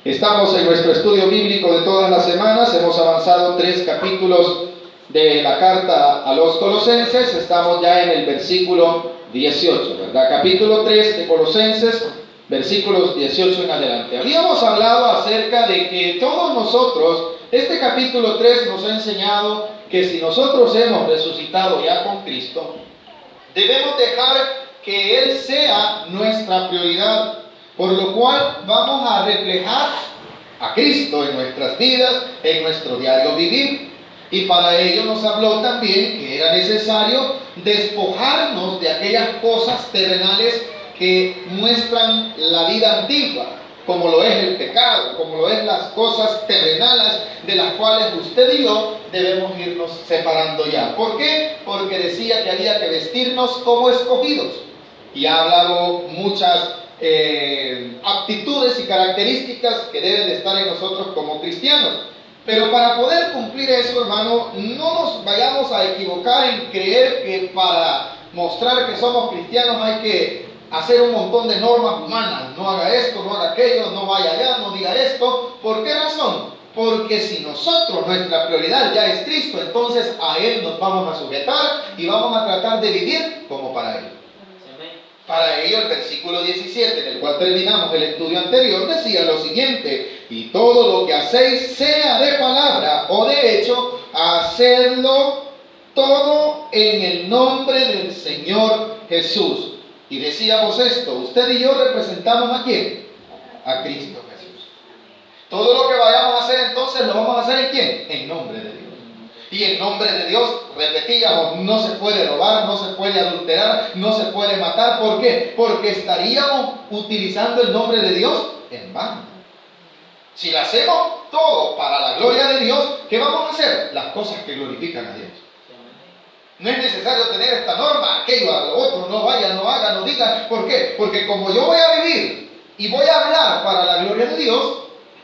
Estamos en nuestro estudio bíblico de todas las semanas. Hemos avanzado 3 capítulos de la carta a los Colosenses. Estamos ya en el versículo 18, ¿verdad? Capítulo 3 de Colosenses, versículos 18 en adelante. Habíamos hablado acerca de que todos nosotros, este capítulo 3 nos ha enseñado que si nosotros hemos resucitado ya con Cristo, debemos dejar que Él sea nuestra prioridad, por lo cual vamos a reflejar a Cristo en nuestras vidas, en nuestro diario vivir. Y para ello nos habló también que era necesario despojarnos de aquellas cosas terrenales que muestran la vida antigua, como lo es el pecado, como lo es las cosas terrenales de las cuales usted y yo debemos irnos separando ya. ¿Por qué? Porque decía que había que vestirnos como escogidos. Y ha hablado muchas aptitudes y características que deben de estar en nosotros como cristianos. Pero para poder cumplir eso, hermano, no nos vayamos a equivocar en creer que para mostrar que somos cristianos hay que hacer un montón de normas humanas. No haga esto, no haga aquello, no vaya allá, no diga esto. ¿Por qué razón? Porque si nosotros, nuestra prioridad ya es Cristo, entonces a Él nos vamos a sujetar y vamos a tratar de vivir como para Él. Para ello el versículo 17, en el cual terminamos el estudio anterior, decía lo siguiente: y todo lo que hacéis, sea de palabra o de hecho, hacedlo todo en el nombre del Señor Jesús. Y decíamos esto: usted y yo representamos ¿a quién? A Cristo Jesús. Todo lo que vayamos a hacer entonces lo vamos a hacer ¿en quién? En nombre de Dios. Y en nombre de Dios, repetíamos, no se puede robar, no se puede adulterar, no se puede matar. ¿Por qué? Porque estaríamos utilizando el nombre de Dios en vano. Si lo hacemos todo para la gloria de Dios, ¿qué vamos a hacer? Las cosas que glorifican a Dios. No es necesario tener esta norma, aquello, a lo otro, no vaya, no haga, no diga. ¿Por qué? Porque como yo voy a vivir y voy a hablar para la gloria de Dios,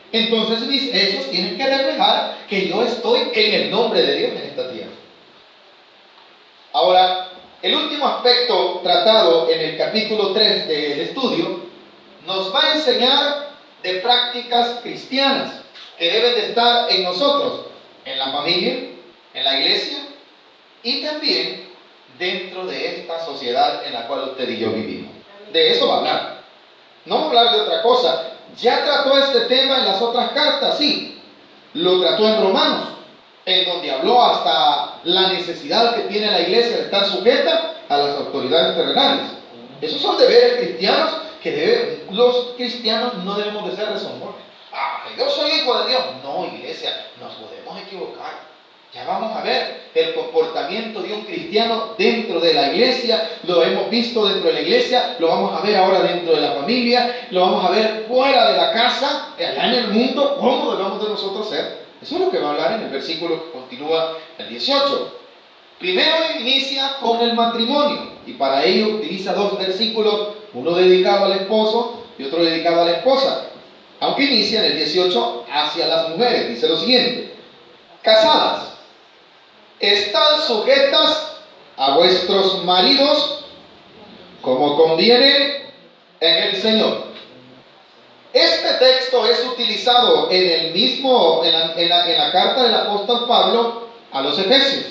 entonces mis hechos tienen que reflejar que yo estoy en el nombre de Dios en esta tierra. Ahora, el último aspecto tratado en el capítulo 3 del estudio nos va a enseñar de prácticas cristianas que deben de estar en nosotros, en la familia, en la iglesia y también dentro de esta sociedad en la cual usted y yo vivimos. De eso va a hablar. No va a hablar de otra cosa. Ya trató este tema en las otras cartas, sí. Lo trató en Romanos, en donde habló hasta la necesidad que tiene la iglesia de estar sujeta a las autoridades terrenales. Esos son deberes cristianos que los cristianos no debemos de ser rezongones. Yo soy hijo de Dios. No, iglesia, nos podemos equivocar. Ya vamos a ver el comportamiento de un cristiano dentro de la iglesia, lo hemos visto dentro de la iglesia, lo vamos a ver ahora dentro de la familia, lo vamos a ver fuera de la casa, allá en el mundo, cómo debemos de nosotros ser. Eso es lo que va a hablar en el versículo que continúa el 18. Primero inicia con el matrimonio y para ello utiliza 2 versículos, uno dedicado al esposo y otro dedicado a la esposa. Aunque inicia en el 18 hacia las mujeres, dice lo siguiente: casadas, estad sujetas a vuestros maridos como conviene en el Señor. Este texto es utilizado en la carta del apóstol Pablo a los Efesios,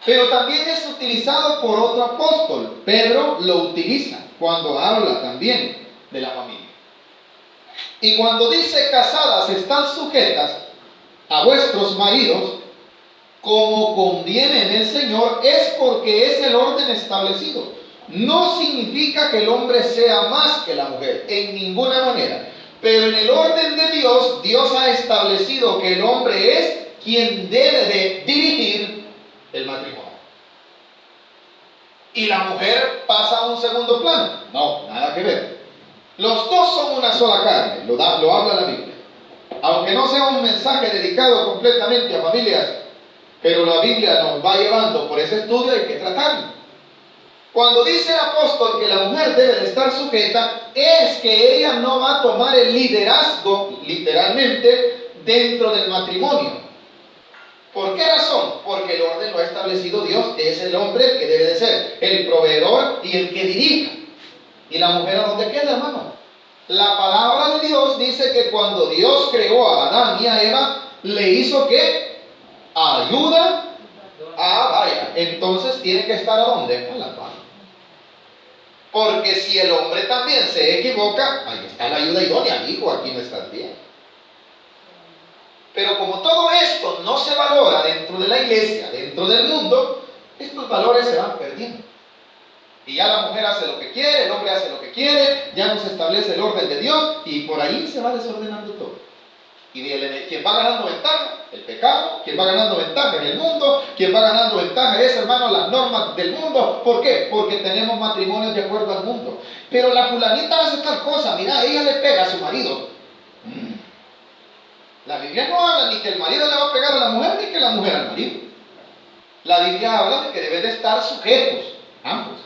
pero también es utilizado por otro apóstol. Pedro lo utiliza cuando habla también de la familia. Y cuando dice casadas, están sujetas a vuestros maridos como conviene en el Señor, es porque es el orden establecido. No significa que el hombre sea más que la mujer, en ninguna manera. Pero en el orden de Dios, Dios ha establecido que el hombre es quien debe de dirigir el matrimonio. ¿Y la mujer pasa a un segundo plano? No, nada que ver. Los dos son una sola carne, lo habla la Biblia. Aunque no sea un mensaje dedicado completamente a familias, pero la Biblia nos va llevando por ese estudio, hay que tratarlo. Cuando dice el apóstol que la mujer debe de estar sujeta, es que ella no va a tomar el liderazgo, literalmente, dentro del matrimonio. ¿Por qué razón? Porque el orden lo ha establecido Dios, es el hombre el que debe de ser el proveedor y el que dirija. ¿Y la mujer a dónde queda, hermano? La palabra de Dios dice que cuando Dios creó a Adán y a Eva, le hizo ¿qué? Ayuda. Vaya, entonces tiene que estar ¿a dónde? A la par. Porque si el hombre también se equivoca, ahí está la ayuda idónea, hijo, aquí no estás bien. Pero como todo esto no se valora dentro de la iglesia, dentro del mundo, estos valores se van perdiendo. Y ya la mujer hace lo que quiere, el hombre hace lo que quiere, ya no se establece el orden de Dios y por ahí se va desordenando todo. Y quien va ganando ventaja, el pecado. Quien va ganando ventaja en el mundo. Quien va ganando ventaja es, hermano, las normas del mundo. ¿Por qué? Porque tenemos matrimonios de acuerdo al mundo. Pero la fulanita hace tal cosa, mira, ella le pega a su marido. La Biblia no habla ni que el marido le va a pegar a la mujer, ni que la mujer al marido. La Biblia habla de que deben de estar sujetos, ambos.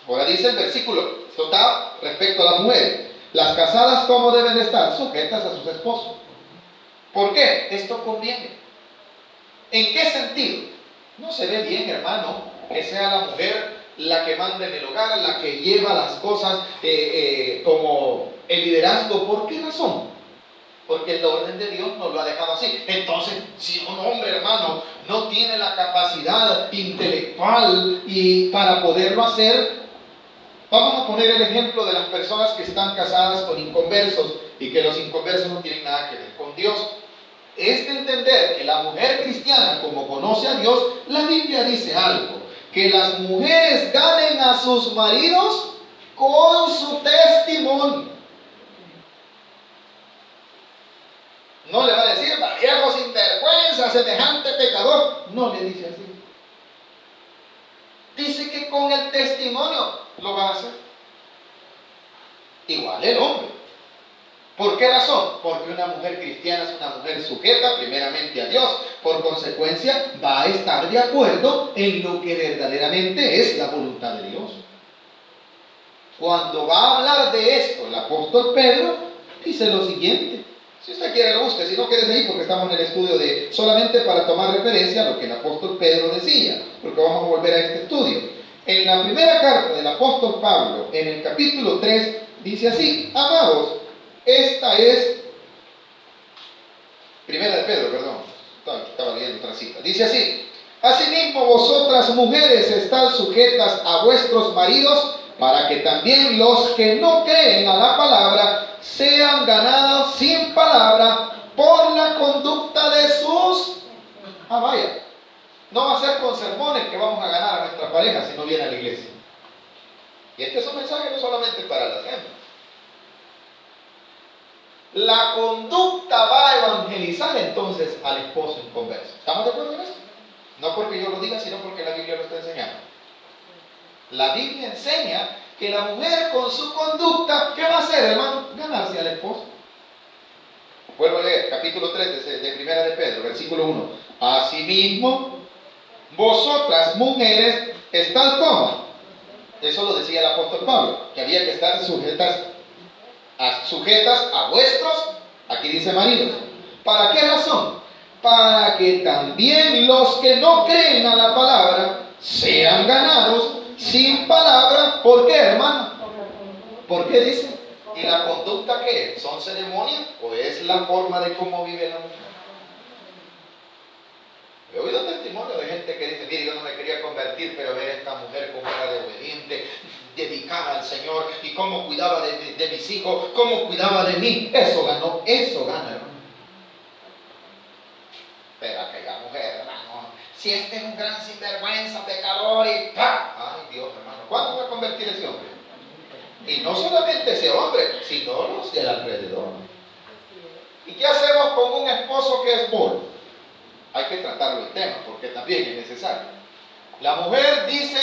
Ahora dice el versículo, esto está respecto a las mujeres. Las casadas, ¿cómo deben de estar? Sujetas a sus esposos. ¿Por qué? Esto conviene. ¿En qué sentido? No se ve bien, hermano, que sea la mujer la que manda en el hogar, la que lleva las cosas como el liderazgo. ¿Por qué razón? Porque el orden de Dios nos lo ha dejado así. Entonces, si un hombre, hermano, no tiene la capacidad intelectual y para poderlo hacer, vamos a poner el ejemplo de las personas que están casadas con inconversos y que los inconversos no tienen nada que ver con Dios. Es de entender que la mujer cristiana, como conoce a Dios, la Biblia dice algo, que las mujeres ganen a sus maridos con su testimonio. No le va a decir, viejo sinvergüenza, semejante pecador. No le dice así. Dice que con el testimonio lo va a hacer. Igual el hombre. ¿Por qué razón? Porque una mujer cristiana es una mujer sujeta primeramente a Dios. Por consecuencia, va a estar de acuerdo en lo que verdaderamente es la voluntad de Dios. Cuando va a hablar de esto, el apóstol Pedro dice lo siguiente. Si usted quiere lo busque, si no quieres ahí porque estamos en el estudio de solamente para tomar referencia a lo que el apóstol Pedro decía, porque vamos a volver a este estudio. En la primera carta del apóstol Pablo, en el capítulo 3, dice así: amados, esta es primera de Pedro, perdón, estaba leyendo otra cita. Dice así: asimismo vosotras mujeres estad sujetas a vuestros maridos, para que también los que no creen a la palabra sean ganados sin palabra por la conducta de sus... vaya, no va a ser con sermones que vamos a ganar a nuestra pareja si no viene a la iglesia. Y este es un mensaje no solamente para las hembras. La conducta va a evangelizar entonces al esposo inconverso. ¿Estamos de acuerdo en esto? No porque yo lo diga, sino porque la Biblia lo está enseñando. La Biblia enseña que la mujer con su conducta, ¿qué va a hacer, hermano? Ganarse al esposo. Vuelvo a leer, capítulo 3 de primera de Pedro, versículo 1. Asimismo, vosotras mujeres, estad como. Eso lo decía el apóstol Pablo, que había que estar sujetas a vuestros, aquí dice maridos. ¿Para qué razón? Para que también los que no creen a la palabra sean ganados sin palabra. ¿Por qué, hermano? ¿Por qué dice? ¿Y la conducta qué es? ¿Son ceremonias o es la forma de cómo vive la mujer? He oído testimonio de gente que dice: mire, yo no me quería convertir, pero ver esta mujer cómo era de obediente, dedicada al Señor, y cómo cuidaba de mis hijos, cómo cuidaba de mí. Eso gana, hermano. Pero aquella mujer, hermano, si este es un gran sinvergüenza, pecador y ¡pah! Ay, Dios, hermano, ¿cuándo va a convertir ese hombre? Y no solamente ese hombre, sino los del alrededor. ¿Y qué hacemos con un esposo que es bolo? Hay que tratarlo el tema, porque también es necesario. La mujer dice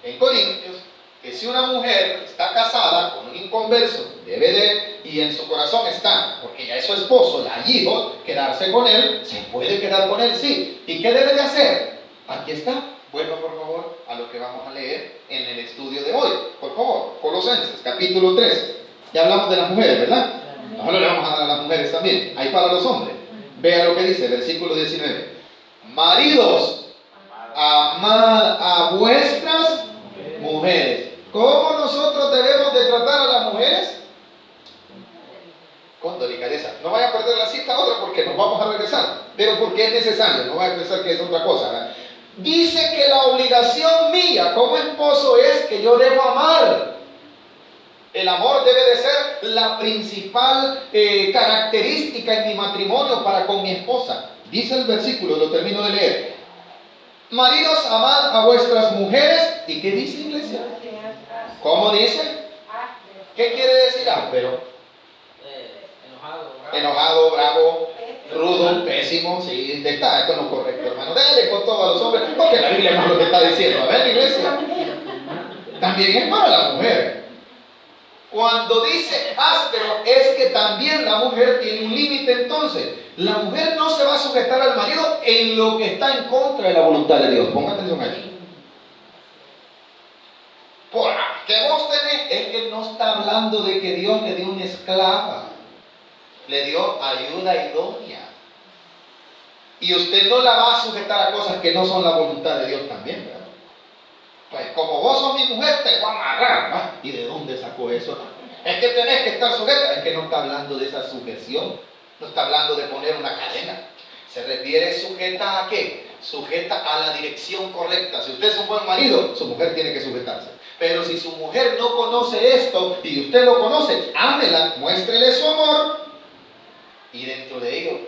en Corintios que si una mujer está casada con un inconverso, debe de, y en su corazón está, porque ya es su esposo, ya hay hijos, quedarse con él, se puede quedar con él, sí. ¿Y qué debe de hacer? Aquí está. Vuelva por favor a lo que vamos a leer en el estudio de hoy. Por favor, Colosenses, capítulo 3. Ya hablamos de las mujeres, ¿verdad? Ahora le vamos a dar a las mujeres también. Ahí para los hombres. Vea lo que dice, versículo 19. Maridos, amad a vuestras mujeres. ¿Cómo nosotros debemos de tratar a las mujeres? Con delicadeza. No vaya a perder la cita ahora porque nos vamos a regresar, pero porque es necesario, no vaya a pensar que es otra cosa, ¿verdad? Dice que la obligación mía como esposo es que yo debo amar. El amor debe de ser la principal característica en mi matrimonio para con mi esposa. Dice el versículo, lo termino de leer. Maridos, amad a vuestras mujeres. ¿Y qué dice, iglesia? ¿Cómo dice? ¿Qué quiere decir áspero? Enojado, bravo, rudo, pésimo. Sí, está con lo correcto, hermano. Dale con todos los hombres, porque la Biblia no es lo que está diciendo. A ver, iglesia. También es para la mujer. Cuando dice áspero, es que también la mujer tiene un límite. Entonces, la mujer no se va a sujetar al marido en lo que está en contra de la voluntad de Dios. Ponga atención a eso. Por que vos tenés, es que no está hablando de que Dios le dio una esclava, le dio ayuda idónea. Y usted no la va a sujetar a cosas que no son la voluntad de Dios también, ¿verdad? Pues como vos sos mi mujer, te voy a amarrar. ¿Ah? ¿Y de dónde sacó eso? Es que tenés que estar sujeta. Es que no está hablando de esa sujeción. No está hablando de poner una cadena. Se refiere sujeta ¿a qué? Sujeta a la dirección correcta. Si usted es un buen marido, su mujer tiene que sujetarse. Pero si su mujer no conoce esto y usted lo conoce, ámela, muéstrele su amor. Y dentro de ello,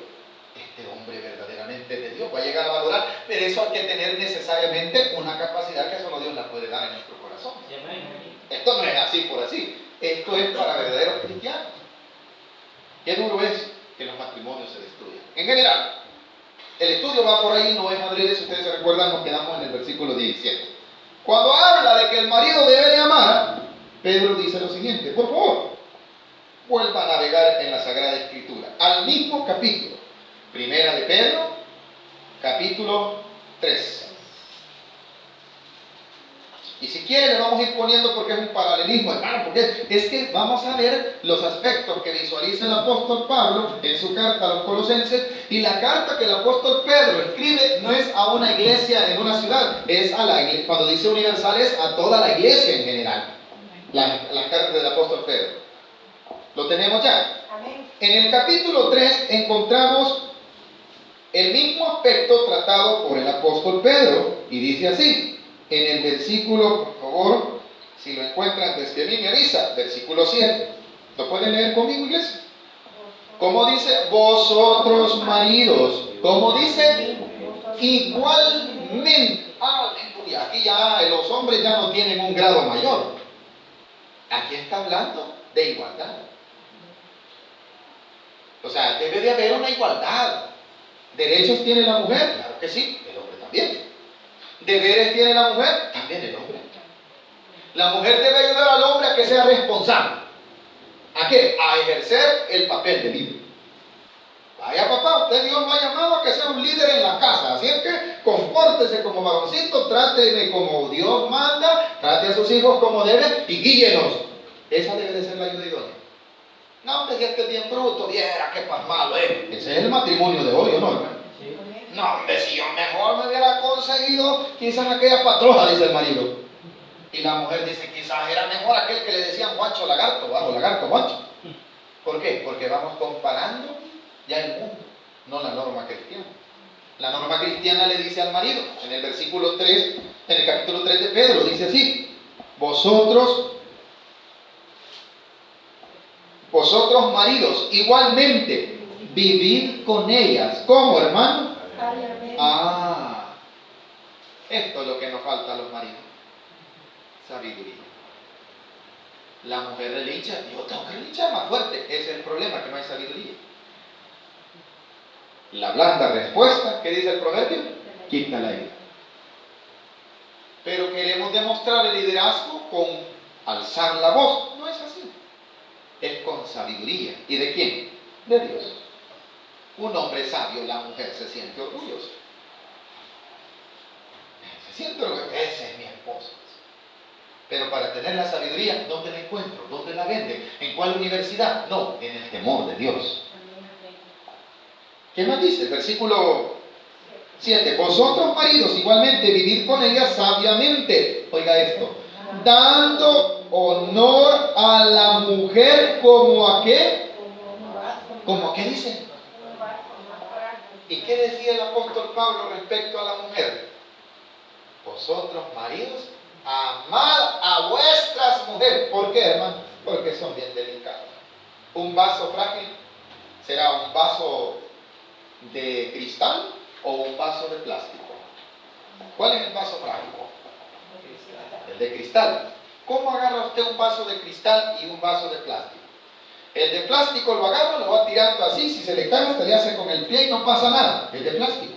este hombre verdaderamente de Dios va a llegar a valorar, pero eso hay que tener necesariamente una capacidad que solo Dios la puede dar en nuestro corazón. Esto no es así por así, esto es para verdaderos cristianos. Qué duro es que los matrimonios se destruyan. En general, el estudio va por ahí, no es adrede, si ustedes se recuerdan, nos quedamos en el versículo 17. Cuando habla de que el marido debe de amar, Pedro dice lo siguiente, por favor, vuelva a navegar en la Sagrada Escritura, al mismo capítulo, Primera de Pedro, capítulo 3. Y si quiere le vamos a ir poniendo porque es un paralelismo, hermano, porque es que vamos a ver los aspectos que visualiza el apóstol Pablo en su carta a los Colosenses, y la carta que el apóstol Pedro escribe no es a una iglesia en una ciudad, es a la iglesia, cuando dice universal es a toda la iglesia en general, las cartas del apóstol Pedro. ¿Lo tenemos ya? Amén. En el capítulo 3 encontramos el mismo aspecto tratado por el apóstol Pedro, y dice así, en el versículo, por favor, si lo encuentran antes que a mí me avisa, versículo 7. ¿Lo pueden leer conmigo, iglesia? ¿Cómo dice? Vosotros maridos. ¿Cómo dice? Igualmente. Aleluya. Aquí ya los hombres ya no tienen un grado mayor. Aquí está hablando de igualdad. O sea, debe de haber una igualdad. ¿Derechos tiene la mujer? Claro que sí, el hombre también. ¿Deberes tiene la mujer? También el hombre. La mujer debe ayudar al hombre a que sea responsable. ¿A qué? A ejercer el papel de líder. Vaya papá, usted Dios lo ha llamado a que sea un líder en la casa. Así es que compórtese como varoncito, tráteme como Dios manda, trate a sus hijos como debe y guíenos. Esa debe de ser la ayuda idónea. No, hombre, si este es bien bruto, viera qué pasmado es. Ese es el matrimonio de hoy, ¿o no, hermano? Sí. No, hombre, si yo mejor me hubiera conseguido quizás aquella patroja, dice el marido. Y la mujer dice, quizás era mejor aquel que le decían guacho lagarto, o lagarto guacho. ¿Por qué? Porque vamos comparando ya el mundo, no la norma cristiana. La norma cristiana le dice al marido, en el versículo 3, en el capítulo 3 de Pedro, dice así, vosotros maridos, igualmente, vivid con ellas. ¿Cómo, hermano? Esto es lo que nos falta a los maridos. Sabiduría. La mujer relincha, yo tengo que relinchar más fuerte. Ese es el problema, que no hay sabiduría. La blanda respuesta, ¿qué dice el proverbio? Quita la ira. Pero queremos demostrar el liderazgo con alzar la voz. No es así. Es con sabiduría. ¿Y de quién? De Dios. Un hombre sabio, la mujer se siente orgullosa. Se siente orgullosa. Ese es mi esposo. Pero para tener la sabiduría, ¿dónde la encuentro? ¿Dónde la venden? ¿En cuál universidad? No, en el temor de Dios. ¿Qué más dice? El versículo 7. Vosotros maridos igualmente vivid con ella sabiamente. Oiga esto. dando honor a la mujer como a qué. ¿Cómo a qué dice? ¿Y qué decía el apóstol Pablo respecto a la mujer? Vosotros, maridos, amad a vuestras mujeres. ¿Por qué, hermano? Porque son bien delicadas. Un vaso frágil será un vaso de cristal o un vaso de plástico. ¿Cuál es el vaso frágil? El de cristal. ¿Cómo agarra usted un vaso de cristal y un vaso de plástico? El de plástico lo agarra, lo va tirando así, si se le cae hasta le hace con el pie y no pasa nada. Es de plástico.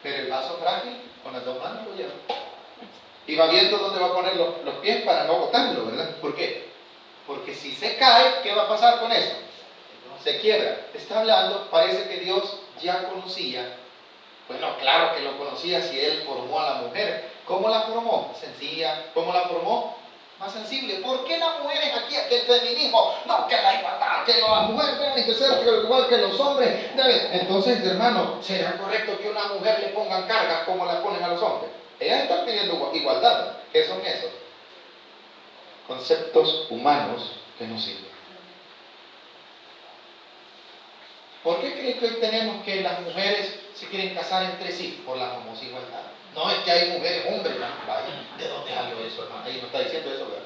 Pero el vaso frágil, con las dos manos lo lleva. Y va viendo dónde va a poner los pies para no botarlo, ¿verdad? ¿Por qué? Porque si se cae, ¿qué va a pasar con eso? Se quiebra. Está hablando, parece que Dios ya conocía. Bueno, claro que lo conocía si Él formó a la mujer. ¿Cómo la formó? Sencilla. ¿Cómo la formó? Más sensible. ¿Por qué las mujeres aquí, el feminismo? No, que la igualdad, que las mujeres deben que ser igual que los hombres. Entonces, hermano, ¿será correcto que a una mujer le pongan cargas como la ponen a los hombres? Ellas están pidiendo igualdad. ¿Qué son esos? Conceptos humanos que no sirven. ¿Por qué creen que hoy tenemos que las mujeres se quieren casar entre sí? Por la homosexualidad. No, es que hay mujeres, hombres, ¿no? Vaya, ¿de dónde salió eso, hermano? Ahí no está diciendo eso, ¿verdad?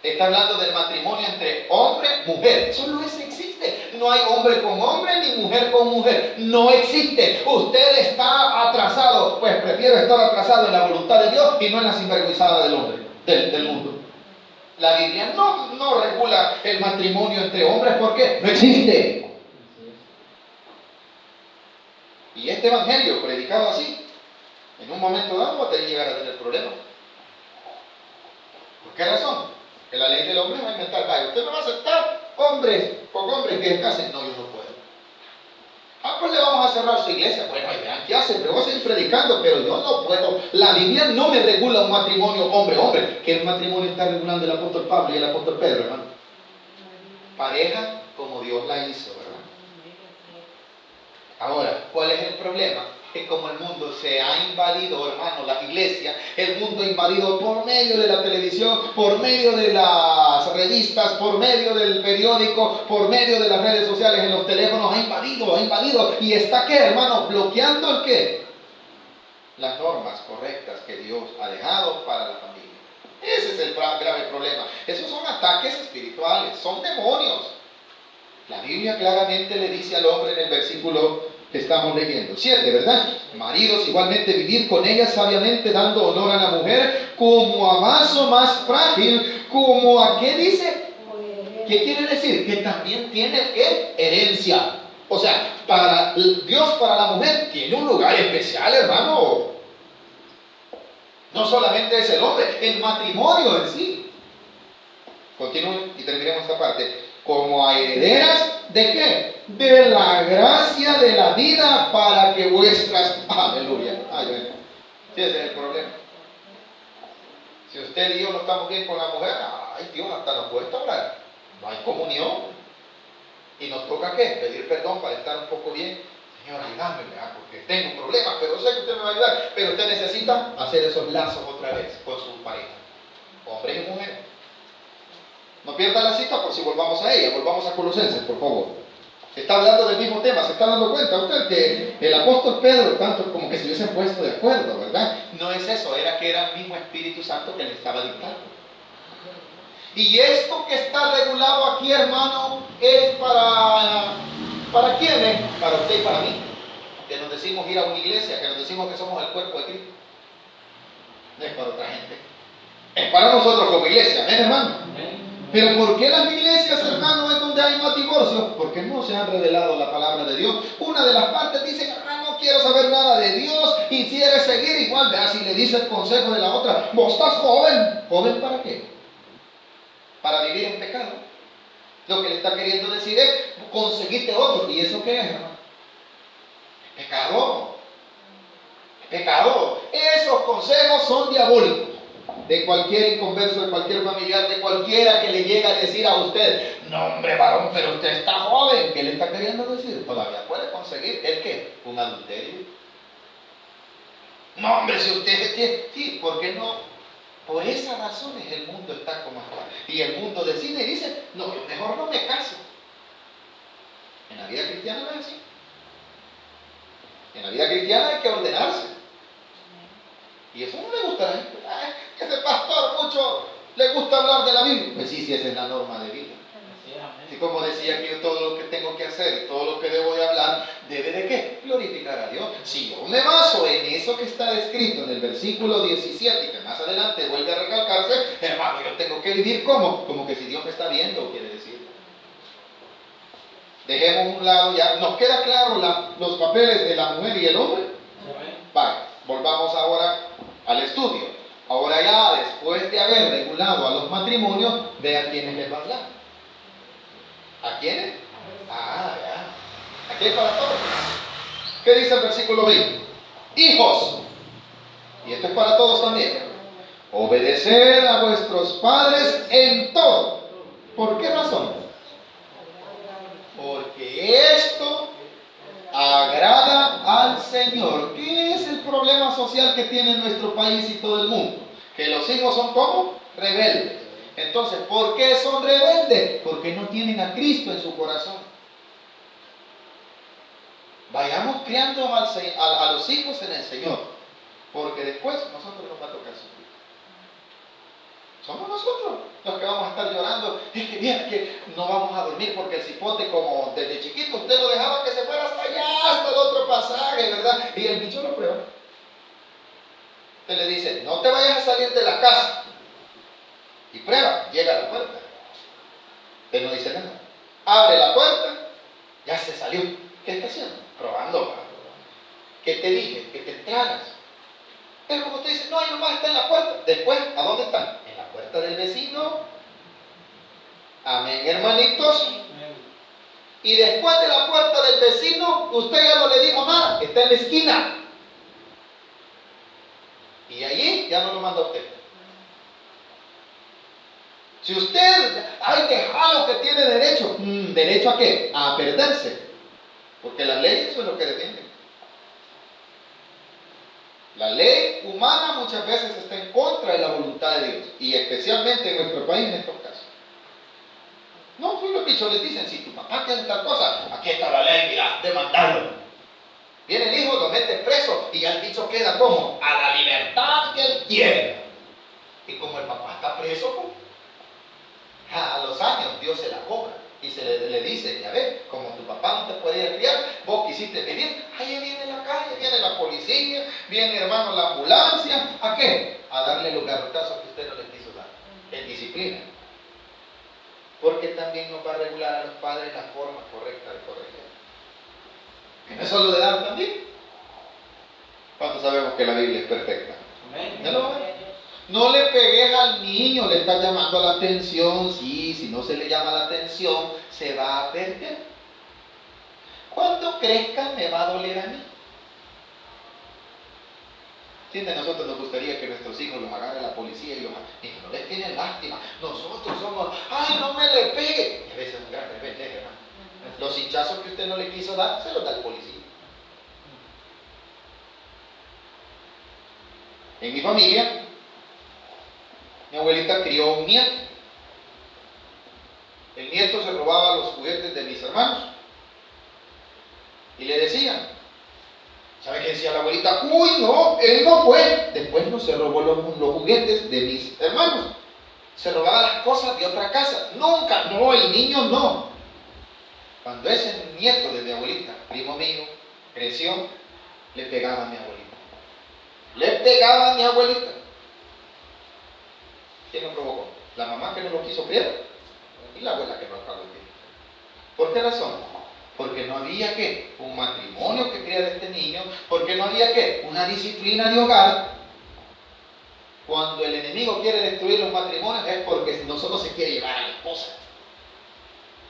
Está hablando del matrimonio entre hombre y mujer. Eso no existe. No hay hombre con hombre ni mujer con mujer. No existe. Usted está atrasado. Pues prefiero estar atrasado en la voluntad de Dios y no en la sinvergüenzada del hombre, del mundo. La Biblia no regula el matrimonio entre hombres. ¿Por qué? No existe. Y este evangelio predicado así, en un momento dado va a llegar a tener problemas. ¿Por qué razón? Que la ley del hombre va a inventar, vaya, usted no va a aceptar hombres con hombres que casen. No, yo no puedo. Ah, pues le vamos a cerrar su iglesia. Bueno, y vean qué hacen, pero voy a seguir predicando, pero yo no puedo. La Biblia no me regula un matrimonio hombre-hombre. ¿Qué matrimonio está regulando el apóstol Pablo y el apóstol Pedro, hermano? Pareja como Dios la hizo, ¿verdad? Ahora, ¿cuál es el problema? Que como el mundo se ha invadido, hermano, la iglesia, el mundo ha invadido por medio de la televisión, por medio de las revistas, por medio del periódico, por medio de las redes sociales, en los teléfonos, ha invadido. ¿Y está qué, hermano? Bloqueando el qué? Las normas correctas que Dios ha dejado para la familia. Ese es el grave problema. Esos son ataques espirituales, son demonios. La Biblia claramente le dice al hombre en el versículo que estamos leyendo, 7, ¿verdad? Maridos, igualmente vivir con ellas sabiamente, dando honor a la mujer como a vaso más frágil, como a ¿qué dice? ¿Qué quiere decir? Que también tiene ¿qué? Herencia. O sea, para Dios, para la mujer, tiene un lugar especial, hermano. No solamente es el hombre, el matrimonio en sí. Continúen y terminemos esta parte. Como a herederas ¿de qué? De la gracia de la vida para que vuestras... Aleluya. Ay, bueno. Sí, ese es el problema. Si usted y yo no estamos bien con la mujer, ay Dios, hasta nos cuesta hablar. No hay comunión. Y nos toca ¿qué? Pedir perdón para estar un poco bien. Señor, ayúdame, porque tengo problemas, pero sé que usted me va a ayudar. Pero usted necesita hacer esos lazos otra vez con su pareja. Hombres y mujeres. No pierda la cita por si volvamos a ella. Volvamos a Colosenses, por favor. Está hablando del mismo tema. ¿Se está dando cuenta usted que el apóstol Pedro, tanto como que se hubiesen puesto de acuerdo, ¿verdad? No es eso, era que era el mismo Espíritu Santo que le estaba dictando. Y esto que está regulado aquí, hermano, es ¿para quién es? Para usted y para mí. Que nos decimos ir a una iglesia, que nos decimos que somos el cuerpo de Cristo. No es para otra gente. Es para nosotros como iglesia, ¿ven, hermano? Pero ¿por qué las iglesias, hermano, es donde hay más divorcios? Porque no se han revelado la palabra de Dios. Una de las partes dice, no quiero saber nada de Dios y quiere seguir igual. Vea, si le dice el consejo de la otra, vos estás joven. ¿Joven para qué? Para vivir en pecado. Lo que le está queriendo decir es, conseguirte otro. ¿Y eso qué es, hermano? Pecado. Pecado. Esos consejos son diabólicos. De cualquier inconverso, de cualquier familiar, de cualquiera que le llegue a decir a usted, no hombre varón, pero usted está joven. ¿Qué le está queriendo decir? Todavía puede conseguir, ¿el qué? Un adulterio. No hombre, si usted tiene, sí, ¿por qué no? Por esas razones el mundo está como está. Y el mundo decide y dice, no, yo mejor no me caso. En la vida cristiana no es así. En la vida cristiana hay que ordenarse. Y eso no le gusta a la gente. Ay, ese pastor mucho le gusta hablar de la Biblia. Pues sí, esa es la norma de vida. Y como decía que yo todo lo que tengo que hacer, todo lo que debo de hablar, debe de ¿qué? Glorificar a Dios. Si yo me baso en eso que está escrito en el versículo 17 y que más adelante vuelve a recalcarse, hermano, yo tengo que vivir como que si Dios me está viendo, quiere decir. Dejemos un lado ya. ¿Nos queda claro los papeles de la mujer y el hombre? Vale, volvamos ahora al estudio. Ahora ya, después de haber regulado a los matrimonios, ve a quiénes les va a hablar. ¿A quiénes? Ah, ya. Aquí es para todos. ¿Qué dice el versículo 20? Hijos. Y esto es para todos también. Obedeced a vuestros padres en todo. ¿Por qué razón? Porque esto agrada al Señor. ¿Qué es el problema social que tiene nuestro país y todo el mundo? Que los hijos son como rebeldes. Entonces, ¿por qué son rebeldes? Porque no tienen a Cristo en su corazón. Vayamos criando a los hijos en el Señor, porque después nosotros nos va a tocar sufrir. Somos nosotros los que vamos a estar llorando. Es que mira que no vamos a dormir porque el cipote, como desde chiquito usted lo dejaba que se fuera hasta allá, hasta el otro pasaje, ¿verdad? Y el bicho lo prueba. Usted le dice, no te vayas a salir de la casa. Y prueba, llega a la puerta. Él no dice nada. Abre la puerta, ya se salió. ¿Qué está haciendo? Probando. ¿Qué te dije? Que te entraras. Pero como te dice, no, ahí nomás está en la puerta. Después, ¿a dónde está? En la puerta del vecino. Amén, hermanitos. Y después de la puerta del vecino, usted ya no le dijo nada. Está en la esquina. Y allí ya no lo manda usted. Si usted, ay, déjalo que tiene derecho. ¿Derecho a qué? A perderse. Porque las leyes eso es lo que defienden. La ley humana muchas veces está en contra de la voluntad de Dios. Y especialmente en nuestro país en estos casos. No, pues los bichos les dicen, si tu papá quiere tal cosa, aquí está la ley, mira, demandarlo. Viene el hijo, lo mete preso y ya el bicho queda como a la libertad que él quiere. Y como el papá está preso, pues, a los años Dios se la cobra y le dice, ya ves, como tu papá no te podía criar, vos quisiste vivir, ahí viene la calle, viene la policía, viene hermano la ambulancia, ¿a qué? A darle los garrotazos que usted no le quiso dar, en disciplina. Porque también nos va a regular a los padres la forma correcta de corregir. Que no es solo de dar también. ¿Cuántos sabemos que la Biblia es perfecta? No le pegues al niño, le estás llamando la atención. Sí, si no se le llama la atención, se va a perder. Cuando crezca, me va a doler a mí. ¿Entienden? Nosotros nos gustaría que nuestros hijos los agarre la policía y no les tienen lástima. Nosotros somos, ay, no me le pegue. Y a veces es un gran rebelde, hermano. Los hinchazos que usted no le quiso dar, se los da el policía. En mi familia, mi abuelita crió un nieto. El nieto se robaba los juguetes de mis hermanos. Y le decían, ¿sabe qué decía la abuelita? Uy, no, él no fue. Después no se robó los juguetes de mis hermanos. Se robaba las cosas de otra casa. Nunca, no, el niño no. Cuando ese nieto de mi abuelita, primo mío, creció, le pegaba a mi abuelita. Le pegaba a mi abuelita. ¿Quién lo provocó? La mamá que no lo quiso criar y la abuela que no lo pagó. ¿Por qué razón? Porque no había ¿qué? Un matrimonio que criara a este niño. Porque no había ¿qué? Una disciplina de hogar. Cuando el enemigo quiere destruir los matrimonios es porque no solo se quiere llevar a la esposa.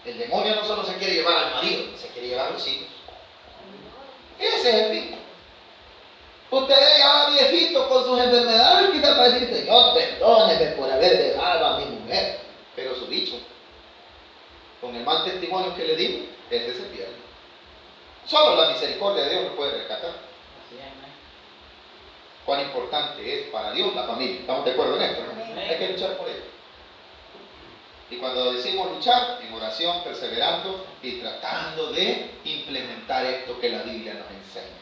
El demonio no solo se quiere llevar al marido, se quiere llevar a los hijos. Ese es el fin. Usted ya viejito con sus enfermedades, quizás va a decir, Señor, perdóneme por haber dejado a mi mujer. Pero su dicho, con el mal testimonio que le di, ese se pierde. Solo la misericordia de Dios lo puede rescatar. cuán importante es para Dios la familia. ¿Estamos de acuerdo en esto, no? Hay que luchar por ello. Y cuando decimos luchar, en oración, perseverando y tratando de implementar esto que la Biblia nos enseña.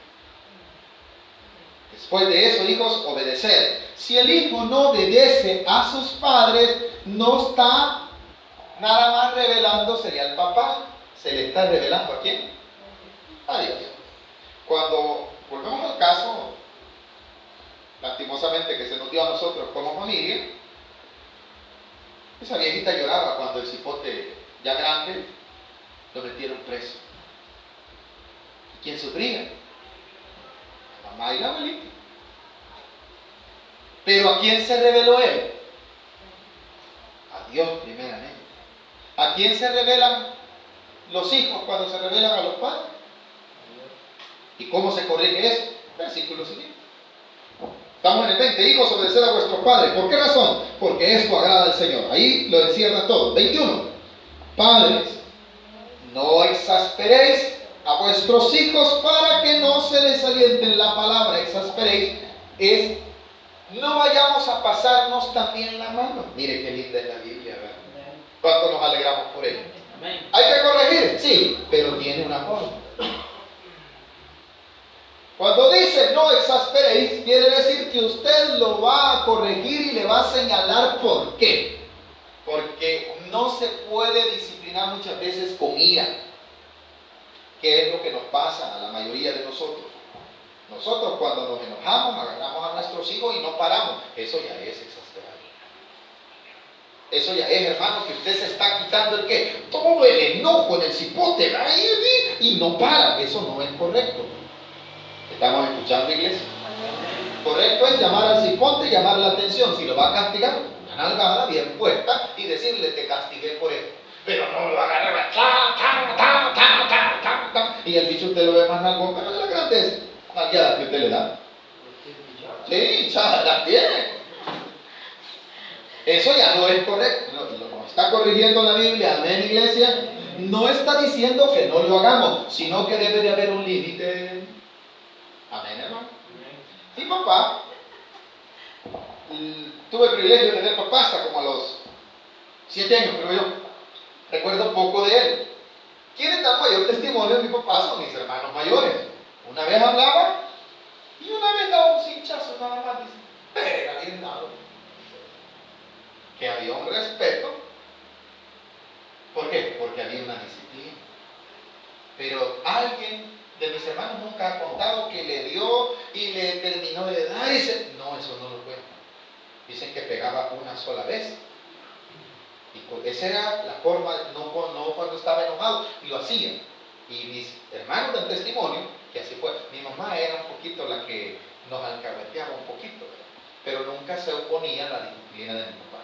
Después de eso, hijos, obedecer. Si el hijo no obedece a sus padres, no está nada más revelando, sería el papá. ¿Se le está revelando a quién? A Dios. Cuando volvemos al caso, lastimosamente que se nos dio a nosotros como familia, esa viejita lloraba cuando el cipote ya grande lo metieron preso. ¿Quién sufría? La mamá y la abuelita. Pero ¿a quién se reveló él? A Dios primeramente. ¿A quién se revelan los hijos cuando se revelan a los padres? ¿Y cómo se corrige eso? Versículo siguiente. Estamos en el 20. Hijos, obedecer a vuestros padres. ¿Por qué razón? Porque esto agrada al Señor. Ahí lo encierra todo. 21. Padres, no exasperéis a vuestros hijos para que no se desalienten. La palabra exasperéis es no vayamos a pasarnos también la mano. Mire qué linda es la Biblia, ¿verdad? ¿Cuánto nos alegramos por ello? ¿Hay que corregir? Sí, pero tiene una forma. Cuando dice no exasperéis, quiere decir que usted lo va a corregir y le va a señalar por qué. Porque no se puede disciplinar muchas veces con ira, que es lo que nos pasa a la mayoría de nosotros. Nosotros cuando nos enojamos, agarramos a nuestros hijos y no paramos. Eso ya es exasperar. Eso ya es, hermano, que usted se está quitando el qué. Todo el enojo en el cipote, y no para. Eso no es correcto. ¿Estamos escuchando, iglesia? Correcto es llamar al cipote y llamar la atención. Si lo va a castigar, una nalgada bien puesta y decirle te castigué por esto. Pero no lo agarra, y el bicho usted lo ve más nalgón, pero la grandeza nalgadas que usted le da. Sí, ya las tiene. Eso ya no es correcto. Lo está corrigiendo la Biblia, amén, iglesia. No está diciendo que no lo hagamos, sino que debe de haber un límite. Amén, hermano. Mi papá, tuve el privilegio de tener papá hasta como a los 7 años, creo yo. Recuerdo poco de él. ¿Quiénes dan mayor testimonio de mi papá? Son mis hermanos mayores. Una vez hablaba y una vez daba un cinchazo nada más. Dice, pero era bien dado. Que había un respeto. ¿Por qué? Porque había una disciplina. Pero alguien de mis hermanos nunca ha contado que le dio y le terminó de dar. No, eso no lo cuenta. Dicen que pegaba una sola vez. Y esa era la forma, no cuando estaba enojado, y lo hacía. Y mis hermanos dan testimonio que así fue. Mi mamá era un poquito la que nos alcahueteaba un poquito, ¿verdad? Pero nunca se oponía a la disciplina de mi papá.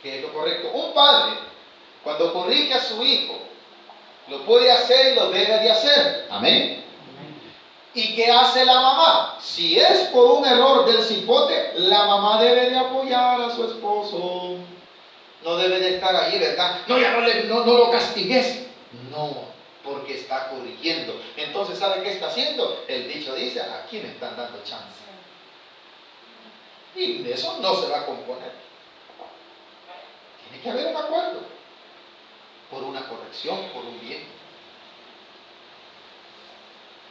¿Qué es lo correcto? Un padre, cuando corrige a su hijo, lo puede hacer y lo debe de hacer. Amén. ¿Y qué hace la mamá? Si es por un error del cipote, la mamá debe de apoyar a su esposo. No debe de estar ahí, ¿verdad? No, ya no lo castigues. No, porque está corrigiendo. Entonces, ¿sabe qué está haciendo? El dicho dice, aquí me están dando chance. Y de eso no se va a componer. Tiene que haber un acuerdo. Por una corrección, por un bien.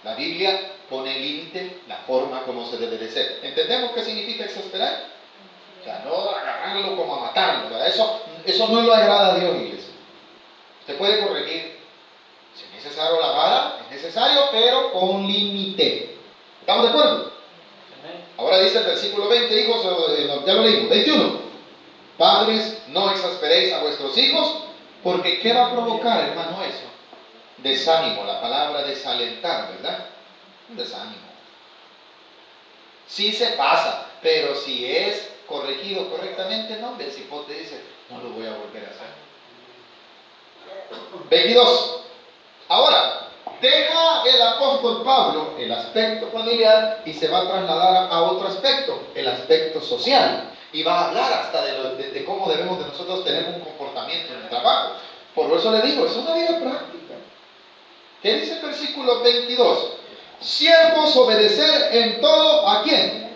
La Biblia pone límite, la forma como se debe de ser. ¿Entendemos qué significa exasperar? O sea, no agarrarlo como a matarlo, ¿verdad? Eso no lo agrada a Dios, iglesia. Usted puede corregir, si es necesario la vara, es necesario, pero con límite. ¿Estamos de acuerdo? Ahora dice el versículo 20, hijos, ya lo leímos, 21. Padres, no exasperéis a vuestros hijos, porque ¿qué va a provocar, hermano, eso? Desánimo, la palabra desalentar, ¿verdad? Desánimo. Sí se pasa, pero si es corregido correctamente, no, el cipote dice, no lo voy a volver a hacer. 22. Ahora, deja el apóstol Pablo el aspecto familiar y se va a trasladar a otro aspecto, el aspecto social. Y va a hablar hasta de cómo debemos de nosotros tener un comportamiento en el trabajo. Por eso le digo, es una vida práctica. ¿Qué dice el versículo 22? Siervos, obedecer en todo, ¿a quién?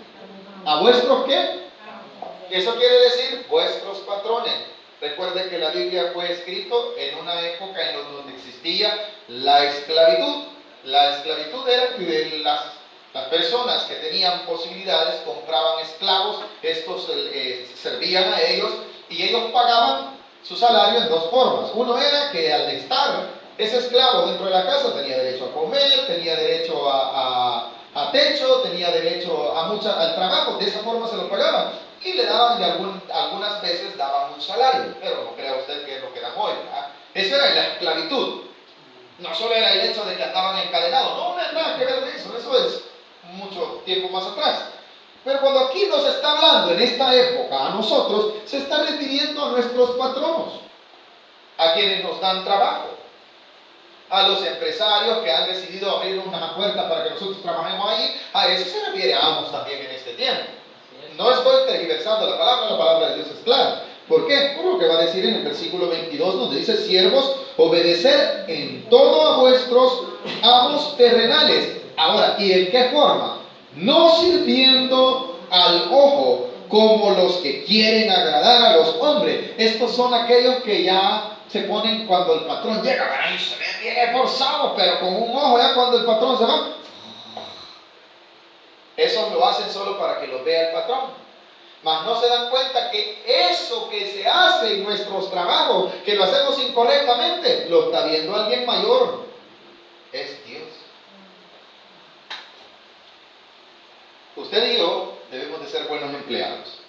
¿A vuestros qué? Eso quiere decir vuestros patrones. Recuerden que la Biblia fue escrito en una época en donde existía la esclavitud. La esclavitud era que las personas que tenían posibilidades compraban esclavos, estos servían a ellos y ellos pagaban su salario en dos formas. Uno era que al estar ese esclavo dentro de la casa tenía derecho a comer, tenía derecho a techo, tenía derecho al trabajo, de esa forma se lo pagaban. Y le daban, algunas veces daban un salario, pero no crea usted que es lo que dan hoy, ¿verdad? Eso era la esclavitud. No solo era el hecho de que estaban encadenados, no hay nada que ver de eso, eso es mucho tiempo más atrás. Pero cuando aquí nos está hablando en esta época a nosotros, se está refiriendo a nuestros patronos, a quienes nos dan trabajo, a los empresarios que han decidido abrir una puerta para que nosotros trabajemos ahí. A eso se refiere a amos también en este tiempo. No estoy tergiversando la palabra de Dios es clara. ¿Por qué? Por lo que va a decir en el versículo 22, donde dice: siervos, obedecer en todo a vuestros amos terrenales. Ahora, ¿y en qué forma? No sirviendo al ojo como los que quieren agradar a los hombres. Estos son aquellos que ya se ponen cuando el patrón llega, y se ven bien esforzados, pero con un ojo ya cuando el patrón se va. Eso lo hacen solo para que lo vea el patrón. Mas no se dan cuenta que eso que se hace en nuestros trabajos, que lo hacemos incorrectamente, lo está viendo alguien mayor. Es Dios. Usted y yo debemos de ser buenos empleados.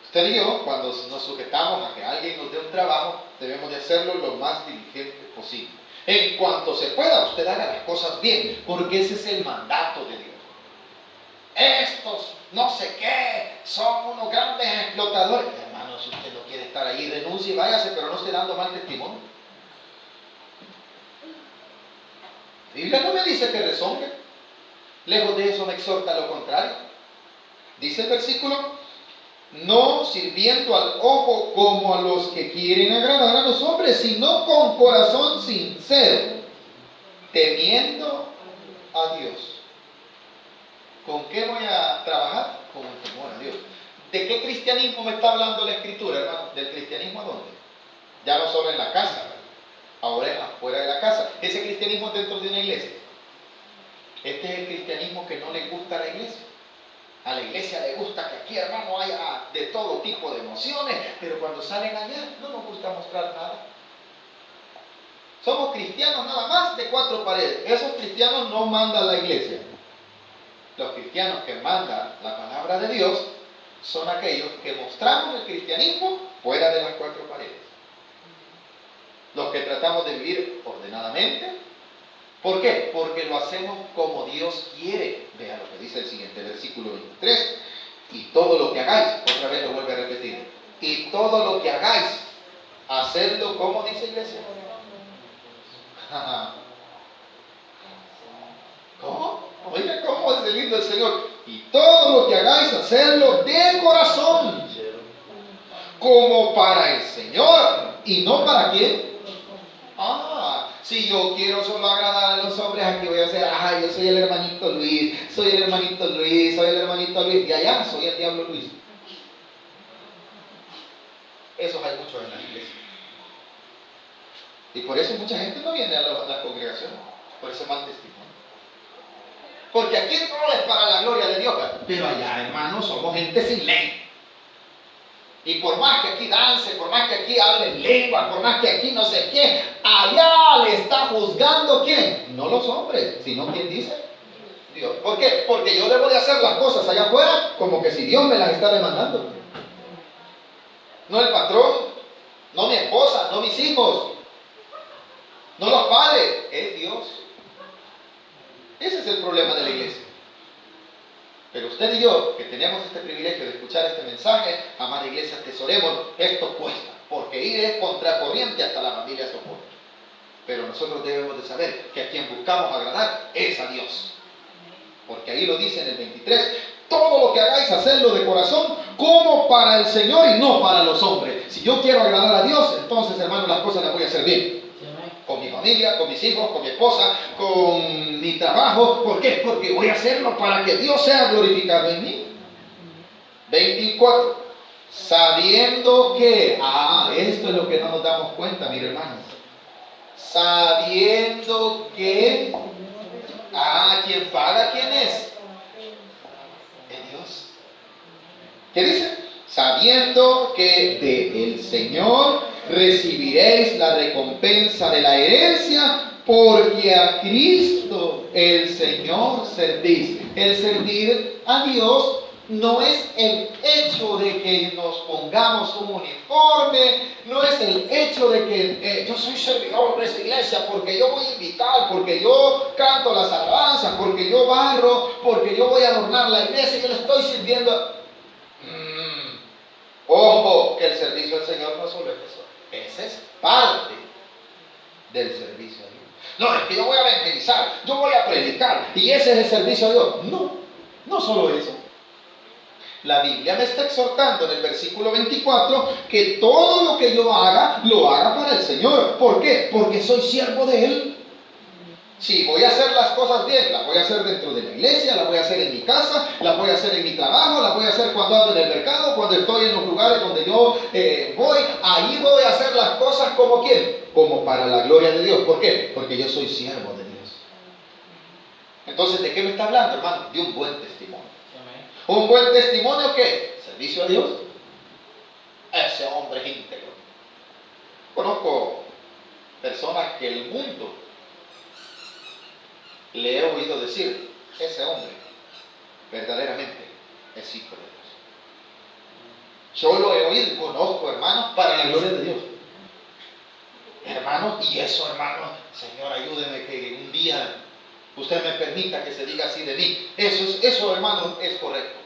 Usted y yo, cuando nos sujetamos a que alguien nos dé un trabajo, debemos de hacerlo lo más diligente posible. En cuanto se pueda, usted haga las cosas bien, porque ese es el mandato de Dios. Estos no sé qué son unos grandes explotadores. Hermano, si usted no quiere estar ahí, renuncie y váyase, pero no esté dando mal testimonio. La Biblia no me dice que rezongue. Lejos de eso me exhorta a lo contrario. Dice el versículo: no sirviendo al ojo como a los que quieren agradar a los hombres, sino con corazón sincero, temiendo a Dios. ¿Con qué voy a trabajar? Con el temor a Dios. ¿De qué cristianismo me está hablando la Escritura, hermano? ¿Del cristianismo a dónde? Ya no solo en la casa, ahora es afuera de la casa. Ese cristianismo dentro de una iglesia. Este es el cristianismo que no le gusta a la iglesia. A la iglesia le gusta que aquí, hermano, haya de todo tipo de emociones, pero cuando salen allá no nos gusta mostrar nada. Somos cristianos nada más de cuatro paredes. Esos cristianos no mandan la iglesia. Los cristianos que mandan la palabra de Dios son aquellos que mostramos el cristianismo fuera de las cuatro paredes. Los que tratamos de vivir ordenadamente. ¿Por qué? Porque lo hacemos como Dios quiere. Vea lo que dice el siguiente versículo 23. Y todo lo que hagáis, otra vez lo vuelve a repetir, y todo lo que hagáis, hacedlo como dice iglesia. ¿Cómo? Oiga, ¿cómo es de lindo el Señor? Y todo lo que hagáis, hacedlo de corazón, como para el Señor, y no para quién. Si yo quiero solo agradar a los hombres, aquí voy a hacer, yo soy el hermanito Luis, soy el hermanito Luis, soy el hermanito Luis, y allá soy el diablo Luis. Esos hay muchos en la iglesia. Y por eso mucha gente no viene a las congregaciones, por ese mal testimonio. Porque aquí todo es para la gloria de Dios, pero allá, hermanos, somos gente sin ley. Y por más que aquí dance, por más que aquí hablen lengua, por más que aquí no sé qué, allá le está juzgando ¿quién? No los hombres, sino ¿quién dice? Dios. ¿Por qué? Porque yo debo de hacer las cosas allá afuera como que si Dios me las está demandando. No el patrón, no mi esposa, no mis hijos, no los padres, es Dios. Ese es el problema de la iglesia. Pero usted y yo, que tenemos este privilegio de escuchar este mensaje, amada iglesia, atesoremos, esto cuesta, porque ir es contracorriente hasta la familia soporta. Pero nosotros debemos de saber que a quien buscamos agradar es a Dios. Porque ahí lo dice en el 23, todo lo que hagáis, hacedlo de corazón, como para el Señor y no para los hombres. Si yo quiero agradar a Dios, entonces, hermano, las cosas las voy a hacer bien. Con mi familia. familia, con mis hijos, con mi esposa, con mi trabajo. ¿Por qué? Porque voy a hacerlo para que Dios sea glorificado en mí. 24. Sabiendo que, esto es lo que no nos damos cuenta, mis hermanos. Sabiendo que, quien paga, ¿quién es? Es Dios. ¿Qué dice? Sabiendo que del Señor recibiréis la recompensa de la herencia, porque a Cristo el Señor servís. El servir a Dios no es el hecho de que nos pongamos un uniforme, no es el hecho de que yo soy servidor de esa iglesia porque yo voy a invitar, porque yo canto las alabanzas, porque yo barro, porque yo voy a adornar la iglesia y yo le estoy sirviendo. Ojo, que el servicio al Señor no solo es eso, esa es parte del servicio a Dios. No, es que yo voy a evangelizar, yo voy a predicar y ese es el servicio a Dios. No, no solo eso. La Biblia me está exhortando en el versículo 24 que todo lo que yo haga, lo haga para el Señor. ¿Por qué? Porque soy siervo de Él. Si voy a hacer las cosas bien, las voy a hacer dentro de la iglesia, las voy a hacer en mi casa, las voy a hacer en mi trabajo, las voy a hacer cuando ando en el mercado, cuando estoy en los lugares donde yo voy, ahí voy a hacer las cosas como ¿quién? Como para la gloria de Dios. ¿Por qué? Porque yo soy siervo de Dios. Entonces, ¿de qué me está hablando, hermano? De un buen testimonio. ¿Un buen testimonio qué? ¿Servicio a Dios? Ese hombre es íntegro. Conozco personas que el mundo le he oído decir, ese hombre verdaderamente es hijo de Dios. Yo lo he oído y conozco, hermanos, para la gloria de Dios. Hermano, y eso, hermano, Señor, ayúdeme que un día usted me permita que se diga así de mí. Eso, hermano, es correcto.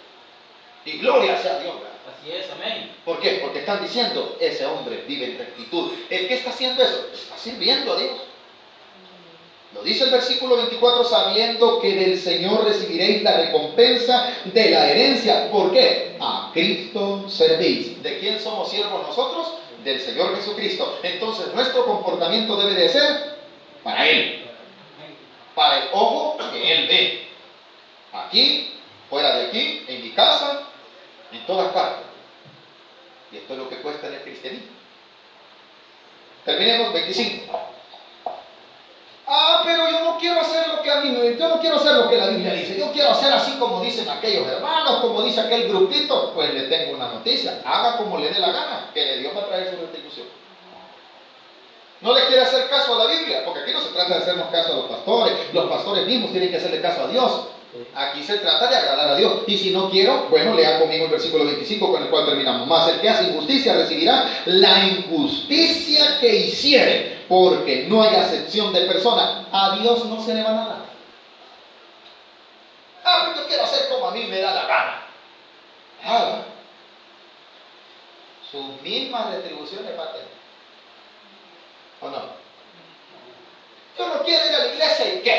Y gloria sea a Dios, ¿verdad? Así es, amén. ¿Por qué? Porque están diciendo, ese hombre vive en rectitud. ¿El que está haciendo eso? Está sirviendo a Dios. Lo dice el versículo 24, sabiendo que del Señor recibiréis la recompensa de la herencia. ¿Por qué? A Cristo servís. ¿De quién somos siervos nosotros? Del Señor Jesucristo. Entonces nuestro comportamiento debe de ser para Él. Para el ojo que Él ve. Aquí, fuera de aquí, en mi casa, en todas partes. Y esto es lo que cuesta en el cristianismo. Terminemos 25. Pero yo no quiero hacer lo que yo no quiero hacer lo que la Biblia dice. Yo quiero hacer así como dicen aquellos hermanos, como dice aquel grupito. Pues le tengo una noticia. Haga como le dé la gana, que Dios va a traer su retribución. No le quiere hacer caso a la Biblia, porque aquí no se trata de hacernos caso a los pastores. Los pastores mismos tienen que hacerle caso a Dios. Aquí se trata de agradar a Dios. Y si no quiero, bueno, lea conmigo el versículo 25 con el cual terminamos. Más el que hace injusticia recibirá la injusticia que hiciere, porque no hay acepción de persona. A Dios no se le va nada. Pues yo quiero hacer como a mí me da la gana. Sus mismas retribuciones va a tener. ¿O no? Yo no quiero ir a la iglesia, ¿y qué?